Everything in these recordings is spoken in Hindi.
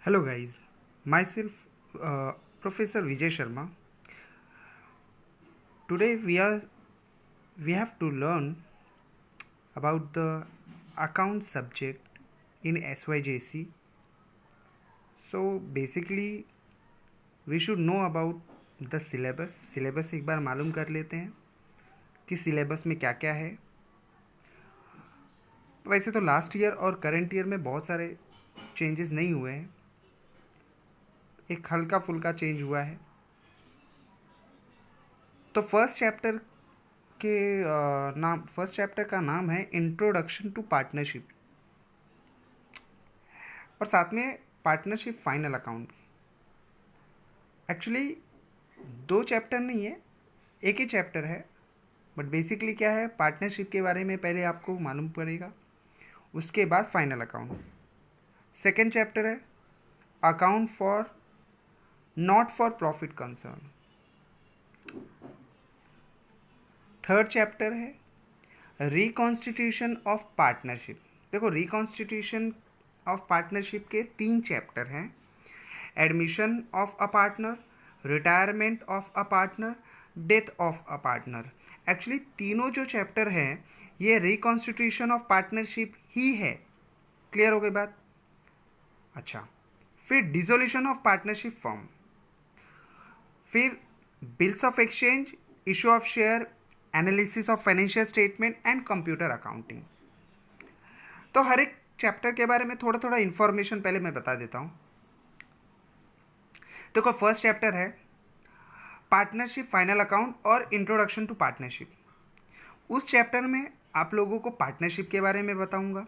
Hello, guys. Myself, Professor Vijay Sharma. Today we have to learn about the account subject in SYJC. So basically, we should know about the syllabus. Syllabus एक बार मालूम कर लेते हैं कि सिलेबस में क्या क्या है. वैसे तो लास्ट ईयर और करंट ईयर में बहुत सारे चेंजेस नहीं हुए हैं. एक हल्का फुल्का चेंज हुआ है. तो फर्स्ट चैप्टर का नाम है इंट्रोडक्शन टू पार्टनरशिप और साथ में पार्टनरशिप फाइनल अकाउंट. एक्चुअली दो चैप्टर नहीं है, एक ही चैप्टर है. बट बेसिकली क्या है, पार्टनरशिप के बारे में पहले आपको मालूम पड़ेगा, उसके बाद फाइनल अकाउंट. सेकेंड चैप्टर है account for not for profit concern. Third chapter है रिकॉन्स्टिट्यूशन ऑफ पार्टनरशिप. देखो, रिकॉन्स्टिट्यूशन ऑफ पार्टनरशिप के 3 चैप्टर हैं. Admission of a partner, retirement of a partner, death of a partner. Actually तीनों जो चैप्टर हैं ये रिकॉन्स्टिट्यूशन ऑफ पार्टनरशिप ही है. क्लियर हो गई बात? अच्छा, फिर डिसोल्यूशन ऑफ पार्टनरशिप फॉर्म, फिर bills of exchange, issue of share, analysis of financial statement and computer accounting. तो हर एक चैप्टर के बारे में थोड़ा थोड़ा इन्फॉर्मेशन पहले मैं बता देता हूँ. देखो, फर्स्ट चैप्टर है पार्टनरशिप फाइनल अकाउंट और इंट्रोडक्शन टू पार्टनरशिप. उस चैप्टर में आप लोगों को पार्टनरशिप के बारे में बताऊंगा,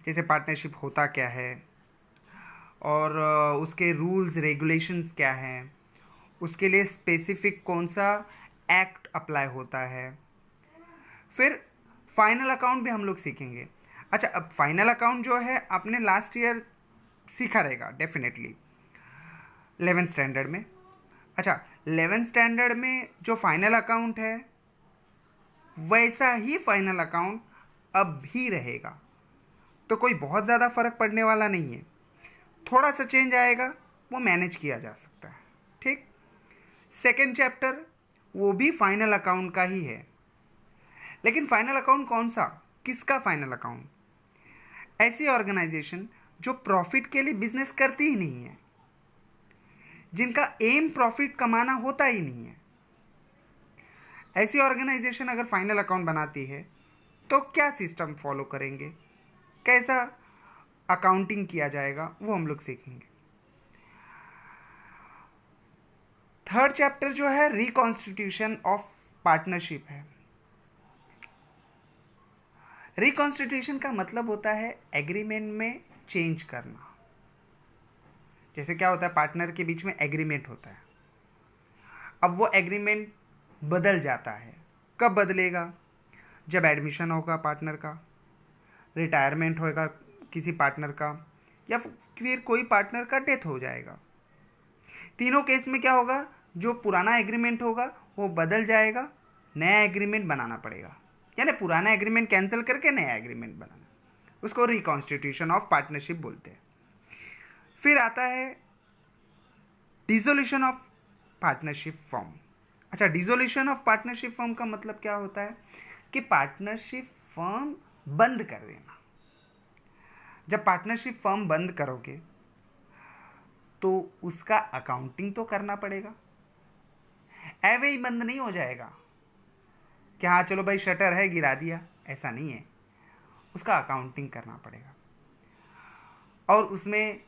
जैसे पार्टनरशिप होता क्या है और उसके रूल्स रेगुलेशंस क्या हैं, उसके लिए स्पेसिफिक कौन सा एक्ट अप्लाई होता है. फिर फाइनल अकाउंट भी हम लोग सीखेंगे. अच्छा, अब फाइनल अकाउंट जो है आपने लास्ट ईयर सीखा रहेगा डेफिनेटली 11th स्टैंडर्ड में. अच्छा, 11th स्टैंडर्ड में जो फाइनल अकाउंट है वैसा ही फाइनल अकाउंट अब भी रहेगा. तो कोई बहुत ज़्यादा फ़र्क पड़ने वाला नहीं है. थोड़ा सा चेंज आएगा, वो मैनेज किया जा सकता है. ठीक. सेकेंड चैप्टर वो भी फाइनल अकाउंट का ही है, लेकिन फाइनल अकाउंट कौन सा, किसका फाइनल अकाउंट? ऐसी ऑर्गेनाइजेशन जो प्रॉफिट के लिए बिजनेस करती ही नहीं है, जिनका एम प्रॉफिट कमाना होता ही नहीं है. ऐसी ऑर्गेनाइजेशन अगर फाइनल अकाउंट बनाती है तो क्या सिस्टम फॉलो करेंगे, कैसा अकाउंटिंग किया जाएगा, वो हम लोग सीखेंगे. थर्ड चैप्टर जो है रिकॉन्स्टिट्यूशन ऑफ पार्टनरशिप है. रिकॉन्स्टिट्यूशन का मतलब होता है एग्रीमेंट में चेंज करना. जैसे क्या होता है, पार्टनर के बीच में एग्रीमेंट होता है. अब वो एग्रीमेंट बदल जाता है. कब बदलेगा? जब एडमिशन होगा पार्टनर का, रिटायरमेंट होगा किसी पार्टनर का, या फिर कोई पार्टनर का डेथ हो जाएगा. तीनों केस में क्या होगा, जो पुराना एग्रीमेंट होगा वो बदल जाएगा, नया एग्रीमेंट बनाना पड़ेगा. यानी पुराना एग्रीमेंट कैंसिल करके नया एग्रीमेंट बनाना, उसको रिकॉन्स्टिट्यूशन ऑफ पार्टनरशिप बोलते हैं. फिर आता है डिसोल्यूशन ऑफ पार्टनरशिप फॉर्म. अच्छा, डिसोल्यूशन ऑफ पार्टनरशिप फॉर्म का मतलब क्या होता है कि पार्टनरशिप फर्म बंद कर देना. जब पार्टनरशिप फर्म बंद करोगे तो उसका अकाउंटिंग तो करना पड़ेगा. ऐवे ही बंद नहीं हो जाएगा कि हाँ चलो भाई शटर है गिरा दिया, ऐसा नहीं है. उसका अकाउंटिंग करना पड़ेगा और उसमें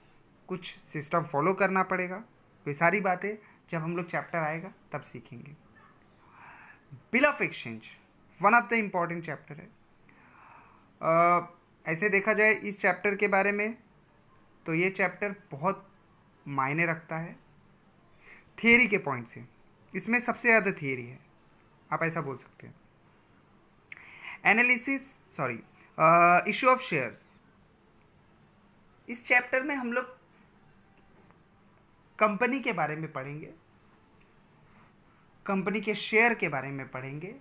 कुछ सिस्टम फॉलो करना पड़ेगा. ये सारी बातें जब हम लोग चैप्टर आएगा तब सीखेंगे. Bill of exchange one of the important chapter है. ऐसे देखा जाए इस चैप्टर के बारे में तो ये चैप्टर बहुत मायने रखता है थियरी के पॉइंट से. इसमें सबसे ज़्यादा थियरी है, आप ऐसा बोल सकते हैं. Issue of shares. इस चैप्टर में हम लोग कंपनी के बारे में पढ़ेंगे, कंपनी के शेयर के बारे में पढ़ेंगे,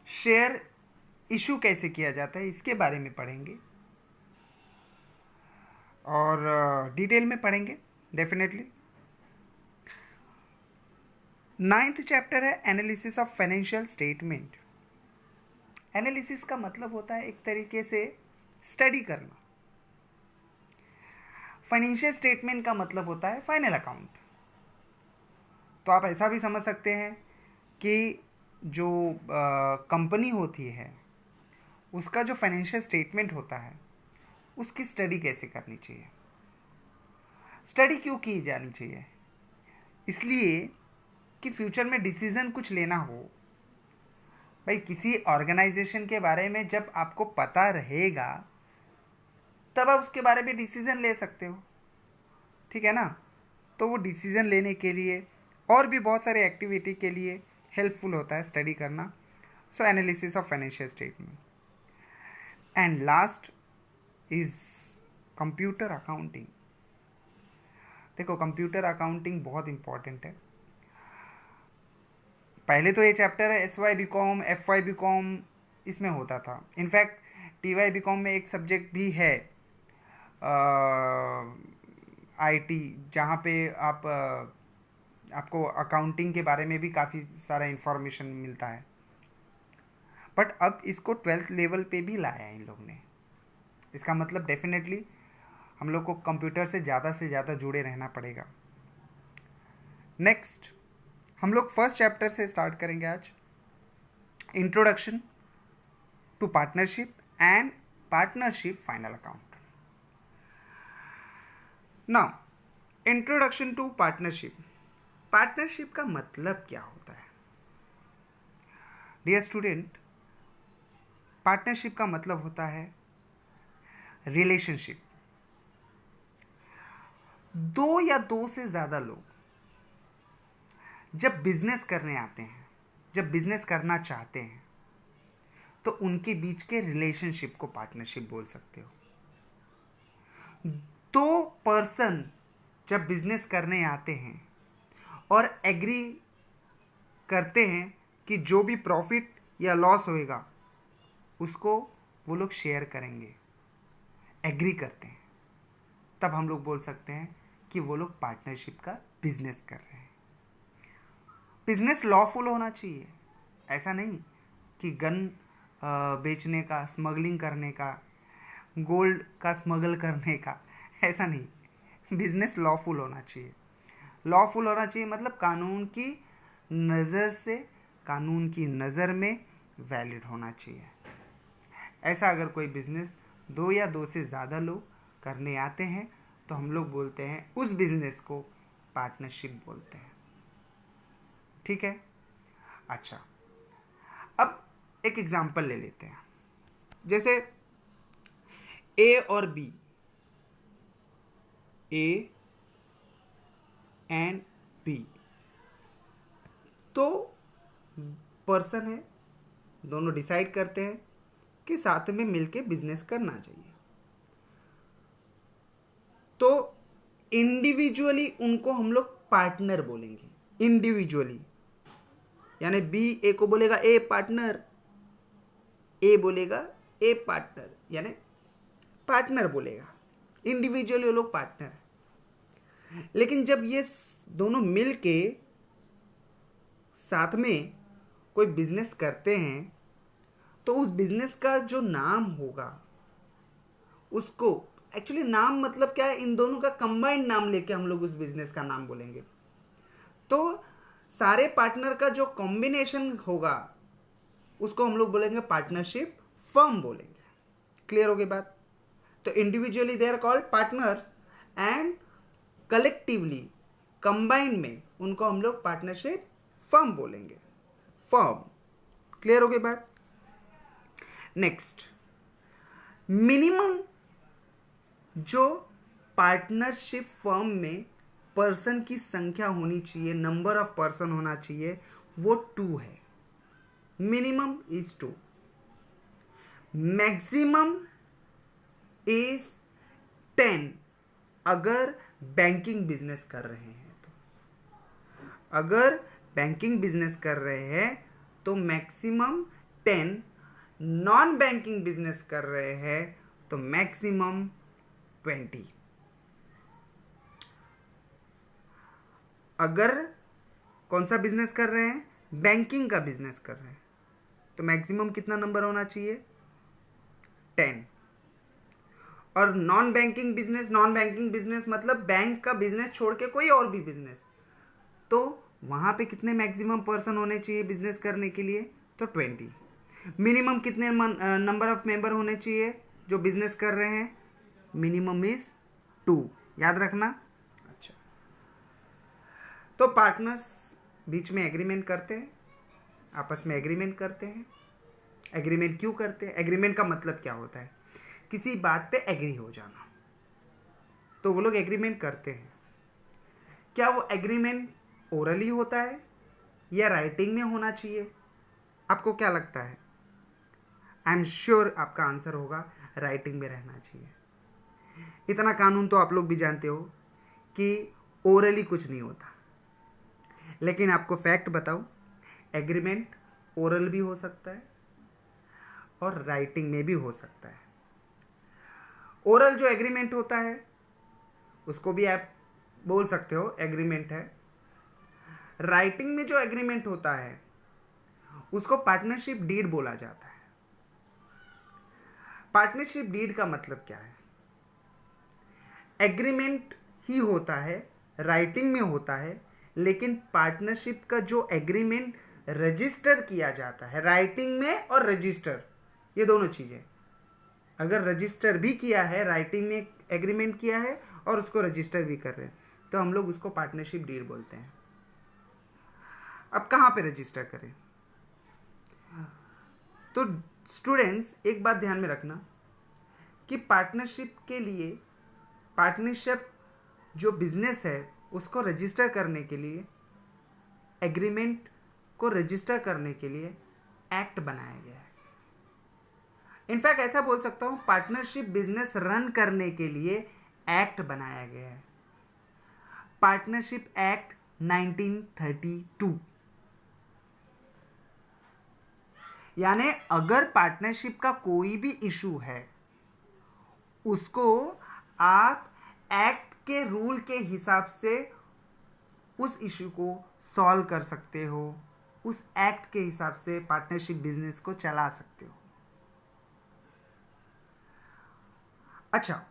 शेयर इशू कैसे किया जाता है इसके बारे में पढ़ेंगे, और डिटेल में पढ़ेंगे डेफिनेटली। 9th चैप्टर है analysis of financial statement. Analysis का मतलब होता है एक तरीके से स्टडी करना। फाइनेंशियल स्टेटमेंट का मतलब होता है फाइनल अकाउंट। तो आप ऐसा भी समझ सकते हैं कि जो कंपनी होती है उसका जो फाइनेंशियल स्टेटमेंट होता है उसकी स्टडी कैसे करनी चाहिए। स्टडी क्यों की जानी चाहिए? इसलिए कि फ्यूचर में डिसीज़न कुछ लेना हो, भाई किसी ऑर्गेनाइजेशन के बारे में जब आपको पता रहेगा तब आप उसके बारे में डिसीज़न ले सकते हो, ठीक है ना। तो वो डिसीज़न लेने के लिए और भी बहुत सारे एक्टिविटी के लिए हेल्पफुल होता है स्टडी करना। So analysis of financial statement. And last is computer accounting. देखो कंप्यूटर अकाउंटिंग बहुत इंपॉर्टेंट है। पहले तो ये चैप्टर है SY BCom FY BCom इसमें होता था। इनफैक्ट TY BCom में एक सब्जेक्ट भी है IT, जहाँ पे आपको अकाउंटिंग के बारे में भी काफ़ी सारा इन्फॉर्मेशन मिलता है। बट अब इसको 12th लेवल पे भी लाया है इन लोग ने। इसका मतलब डेफिनेटली हम लोग को कंप्यूटर से ज़्यादा जुड़े रहना पड़ेगा। नेक्स्ट हम लोग फर्स्ट चैप्टर से स्टार्ट करेंगे आज। Introduction to partnership and partnership final account. Now introduction to partnership. Partnership का मतलब क्या होता है? डियर स्टूडेंट, पार्टनरशिप का मतलब होता है रिलेशनशिप। दो या दो से ज़्यादा लोग जब बिजनेस करने आते हैं, जब बिजनेस करना चाहते हैं, तो उनके बीच के रिलेशनशिप को पार्टनरशिप बोल सकते हो। दो पर्सन जब बिजनेस करने आते हैं और एग्री करते हैं कि जो भी प्रॉफिट या लॉस होएगा उसको वो लोग शेयर करेंगे, एग्री करते हैं, तब हम लोग बोल सकते हैं कि वो लोग पार्टनरशिप का बिजनेस कर रहे हैं। बिजनेस लॉफुल होना चाहिए। ऐसा नहीं कि गन बेचने का, स्मगलिंग करने का, गोल्ड का स्मगल करने का, ऐसा नहीं। बिजनेस लॉफुल होना चाहिए। लॉफुल होना चाहिए मतलब कानून की नज़र से, कानून की नज़र में वैलिड होना चाहिए। ऐसा अगर कोई बिजनेस दो या दो से ज़्यादा लोग करने आते हैं तो हम लोग बोलते हैं उस बिजनेस को पार्टनरशिप बोलते हैं, ठीक है। अच्छा, अब एक एग्जांपल ले लेते हैं। जैसे A और B, A एंड B, तो पर्सन है, दोनों डिसाइड करते हैं कि साथ में मिलके बिजनेस करना चाहिए। तो इंडिविजुअली उनको हम लोग पार्टनर बोलेंगे। इंडिविजुअली यानी B A को बोलेगा ए पार्टनर, ए बोलेगा ए पार्टनर, यानी पार्टनर बोलेगा। इंडिविजुअली वो लोग पार्टनर है। लेकिन जब ये दोनों मिल के साथ में कोई बिजनेस करते हैं तो उस बिजनेस का जो नाम होगा उसको, एक्चुअली नाम मतलब क्या है, इन दोनों का कंबाइंड नाम लेके हम लोग उस बिजनेस का नाम बोलेंगे। तो सारे पार्टनर का जो कॉम्बिनेशन होगा उसको हम लोग बोलेंगे पार्टनरशिप फर्म बोलेंगे। क्लियर हो गई बात? तो individually they are called partner and collectively, combined में उनको हम लोग पार्टनरशिप फर्म बोलेंगे। फर्म। क्लियर हो गई बात? नेक्स्ट, मिनिमम जो पार्टनरशिप फर्म में पर्सन की संख्या होनी चाहिए, नंबर ऑफ पर्सन होना चाहिए, वो 2 है। मिनिमम इज 2, मैक्सिमम इज 10 अगर बैंकिंग बिजनेस कर रहे हैं तो। अगर बैंकिंग बिजनेस कर रहे हैं तो मैक्सिमम 10, नॉन बैंकिंग बिजनेस कर रहे हैं तो मैक्सिमम 20। अगर कौन सा बिजनेस कर रहे हैं, बैंकिंग का बिजनेस कर रहे हैं, तो मैक्सिमम कितना नंबर होना चाहिए, 10। और नॉन बैंकिंग बिजनेस मतलब बैंक का बिजनेस छोड़ के कोई और भी बिजनेस, तो वहाँ पे कितने मैक्सिमम पर्सन होने चाहिए बिजनेस करने के लिए, तो 20। मिनिमम कितने नंबर ऑफ मेंबर होने चाहिए जो बिजनेस कर रहे हैं, मिनिमम इज 2, याद रखना। अच्छा, तो पार्टनर्स बीच में एग्रीमेंट करते हैं, आपस में एग्रीमेंट करते हैं। एग्रीमेंट क्यों करते हैं, एग्रीमेंट का मतलब क्या होता है, किसी बात पे एग्री हो जाना, तो वो लोग एग्रीमेंट करते हैं। क्या वो एग्रीमेंट ओरली होता है या राइटिंग में होना चाहिए, आपको क्या लगता है? आई एम श्योर आपका आंसर होगा राइटिंग में रहना चाहिए। इतना कानून तो आप लोग भी जानते हो कि ओरली कुछ नहीं होता, लेकिन आपको फैक्ट बताऊं, एग्रीमेंट ओरल भी हो सकता है और राइटिंग में भी हो सकता है। ओरल जो एग्रीमेंट होता है उसको भी आप बोल सकते हो एग्रीमेंट है। राइटिंग में जो एग्रीमेंट होता है उसको पार्टनरशिप डीड बोला जाता है। पार्टनरशिप डीड का मतलब क्या है, एग्रीमेंट ही होता है, राइटिंग में होता है, लेकिन पार्टनरशिप का जो एग्रीमेंट रजिस्टर किया जाता है, राइटिंग में और रजिस्टर, ये दोनों चीज़ें, अगर रजिस्टर भी किया है, राइटिंग में एग्रीमेंट किया है और उसको रजिस्टर भी कर रहे हैं, तो हम लोग उसको पार्टनरशिप डीड बोलते हैं। अब कहाँ पे रजिस्टर करें, तो स्टूडेंट्स एक बात ध्यान में रखना कि पार्टनरशिप के लिए, पार्टनरशिप जो बिजनेस है उसको रजिस्टर करने के लिए, एग्रीमेंट को रजिस्टर करने के लिए एक्ट बनाया गया है। इनफैक्ट ऐसा बोल सकता हूं, पार्टनरशिप बिजनेस रन करने के लिए एक्ट बनाया गया है, पार्टनरशिप एक्ट 1932। यानी अगर पार्टनरशिप का कोई भी इशू है उसको आप एक्ट के रूल के हिसाब से उस इशू को सॉल्व कर सकते हो, उस एक्ट के हिसाब से पार्टनरशिप बिजनेस को चला सकते हो। अच्छा,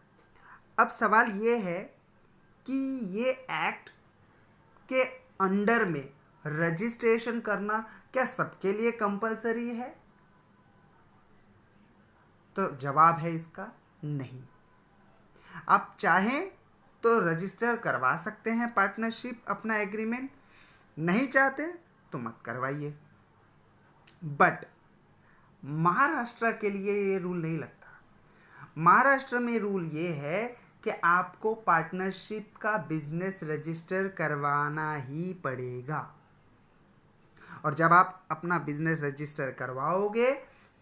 अब सवाल ये है कि ये एक्ट के अंडर में रजिस्ट्रेशन करना क्या सबके लिए कंपलसरी है? तो जवाब है इसका नहीं। आप चाहें तो रजिस्टर करवा सकते हैं पार्टनरशिप अपना एग्रीमेंट, नहीं चाहते तो मत करवाइए। बट महाराष्ट्र के लिए ये रूल नहीं लगता। महाराष्ट्र में रूल ये है कि आपको पार्टनरशिप का बिजनेस रजिस्टर करवाना ही पड़ेगा, और जब आप अपना बिजनेस रजिस्टर करवाओगे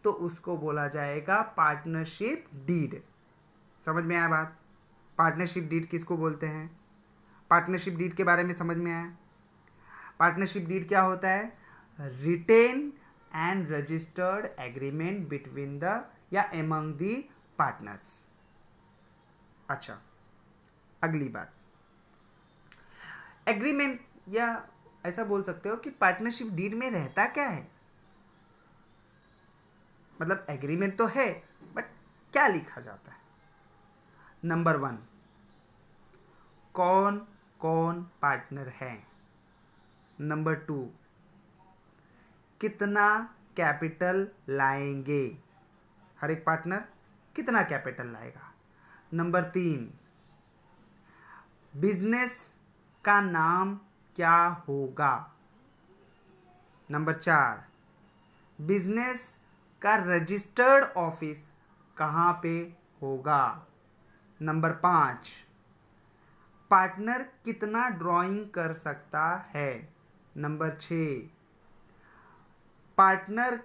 तो उसको बोला जाएगा पार्टनरशिप डीड। समझ में आया बात? पार्टनरशिप डीड किसको बोलते हैं? पार्टनरशिप डीड के बारे में समझ में आया? पार्टनरशिप डीड क्या होता है? Written and registered agreement between the or among the partners. अच्छा, अगली बात, एग्रीमेंट, या ऐसा बोल सकते हो कि पार्टनरशिप डीड में रहता क्या है, मतलब एग्रीमेंट तो है बट क्या लिखा जाता है? नंबर 1, कौन कौन पार्टनर है। नंबर 2, कितना कैपिटल लाएंगे, हर एक पार्टनर कितना कैपिटल लाएगा। नंबर 3, बिजनेस का नाम क्या होगा। नंबर 4, बिजनेस का रजिस्टर्ड ऑफिस कहाँ पे होगा। नंबर 5, पार्टनर कितना ड्राइंग कर सकता है। नंबर 6, पार्टनर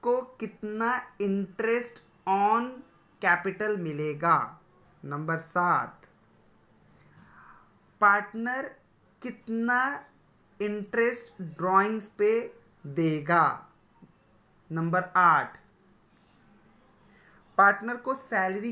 को कितना इंटरेस्ट ऑन कैपिटल मिलेगा। नंबर 7, पार्टनर कितना इंटरेस्ट ड्राइंग्स पे देगा। नंबर 8, पार्टनर को सैलरी